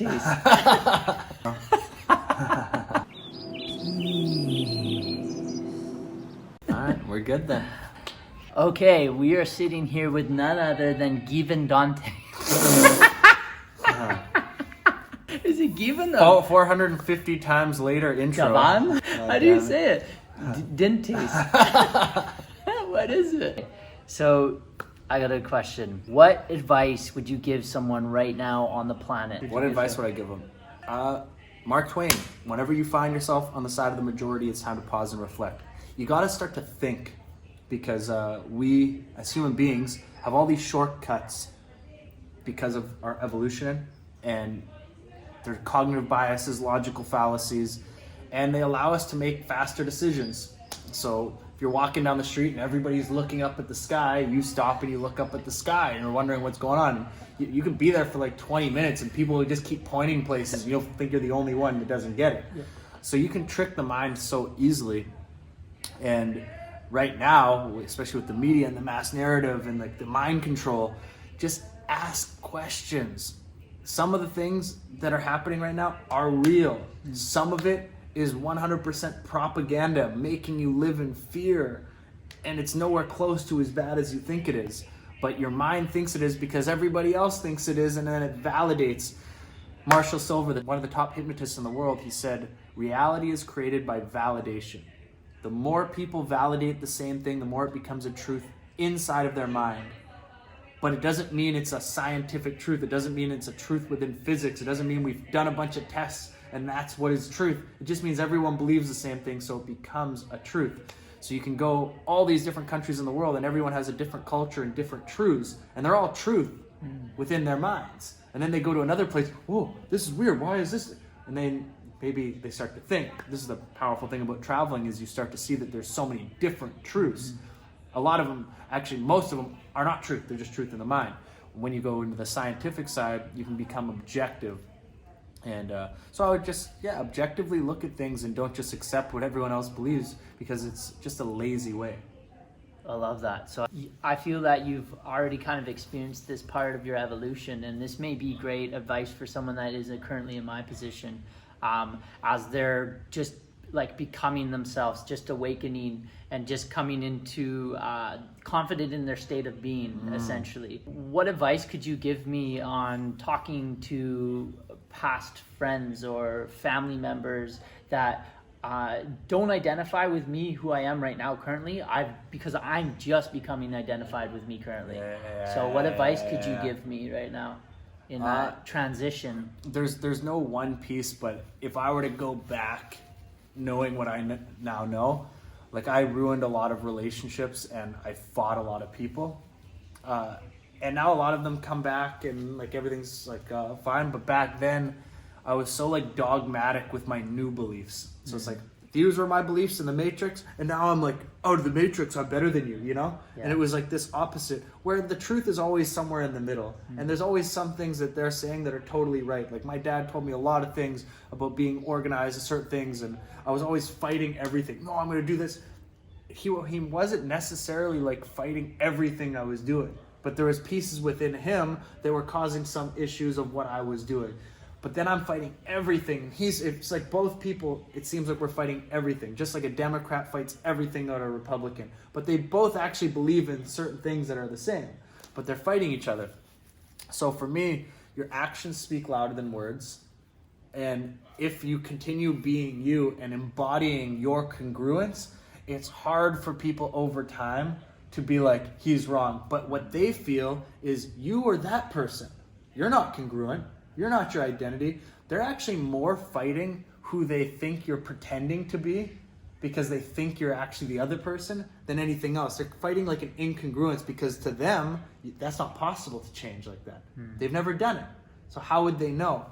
taste. Alright, we're good then. Okay, we are sitting here with none other than Gavin Dantez. Is it Gavin? Oh, 450 times later intro. Gavin? How do you damn it. say it? Dantez. What is it? So, I got a question. What advice would you give someone right now on the planet? What advice would I give them? Mark Twain, whenever you find yourself on the side of the majority, it's time to pause and reflect. You got to start to think, because we, as human beings, have all these shortcuts because of our evolution, and they're cognitive biases, logical fallacies, and they allow us to make faster decisions. So if you're walking down the street and everybody's looking up at the sky, you stop and you look up at the sky and you're wondering what's going on. You could be there for like 20 minutes and people will just keep pointing places and you'll think you're the only one that doesn't get it. Yeah. So you can trick the mind so easily. And right now, especially with the media and the mass narrative and like the mind control, just ask questions. Some of the things that are happening right now are real. Some of it is 100% propaganda, making you live in fear. And it's nowhere close to as bad as you think it is. But your mind thinks it is because everybody else thinks it is, and then it validates. Marshall Silver, one of the top hypnotists in the world, he said, reality is created by validation. The more people validate the same thing, the more it becomes a truth inside of their mind. But it doesn't mean it's a scientific truth. It doesn't mean it's a truth within physics. It doesn't mean we've done a bunch of tests and that's what is truth. It just means everyone believes the same thing, so it becomes a truth. So you can go all these different countries in the world and everyone has a different culture and different truths, and they're all truth within their minds. And then they go to another place, whoa, this is weird, why is this? And then maybe they start to think. This is the powerful thing about traveling, is you start to see that there's so many different truths. A lot of them, actually most of them, are not truth, they're just truth in the mind. When you go into the scientific side, you can become objective. And so I would just, objectively look at things and don't just accept what everyone else believes, because it's just a lazy way. I love that. So I feel that you've already kind of experienced this part of your evolution, and this may be great advice for someone that is currently in my position, as they're just like becoming themselves, just awakening and just coming into confident in their state of being, essentially. What advice could you give me on talking to past friends or family members that don't identify with me, who I am right now currently, because I'm just becoming identified with me currently. So what advice could you give me right now in that transition? There's no one piece, but if I were to go back knowing what I now know, like I ruined a lot of relationships and I fought a lot of people. And now a lot of them come back and like everything's like fine, but back then I was so like dogmatic with my new beliefs. So it's like, these were my beliefs in the Matrix, and now I'm like, out of the Matrix, I'm better than you, you know? Yeah. And it was like this opposite, where the truth is always somewhere in the middle. And there's always some things that they're saying that are totally right. Like my dad told me a lot of things about being organized and certain things, and I was always fighting everything. No, I'm going to do this. He wasn't necessarily like fighting everything I was doing, but there was pieces within him that were causing some issues of what I was doing. But then I'm fighting everything. It's like both people, it seems like we're fighting everything. Just like a Democrat fights everything out of a Republican. But they both actually believe in certain things that are the same. But they're fighting each other. So for me, your actions speak louder than words. And if you continue being you and embodying your congruence, it's hard for people over time to be like, he's wrong. But what they feel is you are that person. You're not congruent. You're not your identity. They're actually more fighting who they think you're pretending to be, because they think you're actually the other person, than anything else. They're fighting like an incongruence, because to them, that's not possible to change like that. They've never done it. So how would they know?